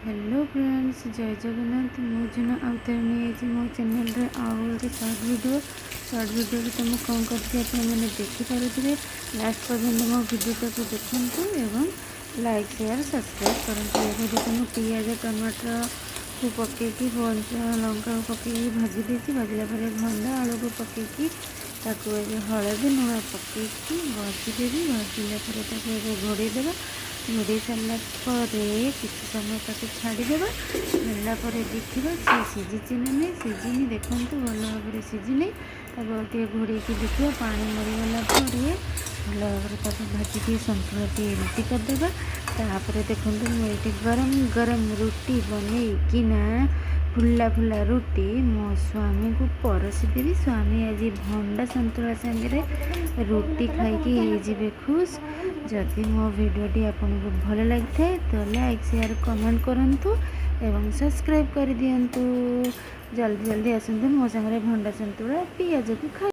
Hello friends, जय जगन्नाथ। मुझे आउे नहीं मो चैनल रे आउ गोटे सर्ट वीडियो भी तुम कौन करके मैंने देखिपे लास्ट पर्यटन मो भिडियो को देखूँ एवं लाइक शेयर सब्सक्राइब करूँ। ये देखो पियाज टमाटर को पकईकि लंका पकईकि भाजी देती। भाजला भंडा आलू को पकईकि हलदी लुण पकईकि भाजीदेवी। भाजला घोड़ेदेवा। घोड़े सारा किसी समय तक छाड़देवा। छाड़ा देखा सी सीझी ना नहीं। सीझी देखूँ भल भाव सीझी टे घोड़े देखा पानी मरीगला भल भाव भाजिकी सन्तुला एमती करदे। तापर देखूँ मुझे गरम गरम रुटी बनईकिना फुला फुला रुटी मो स्वामी को परसी देवी। स्वामी आज भंडा सन्तुला सांगे रुटी खाई खुश। जदि मो भिडियोटी आपको भल लगी थाए तो लाइक शेयर कमेंट करूँ एवं सब्सक्राइब कर दिंतु। जल्दी जल्दी आसतु मो सांगे भंडा सन्तुला पियाज को खा।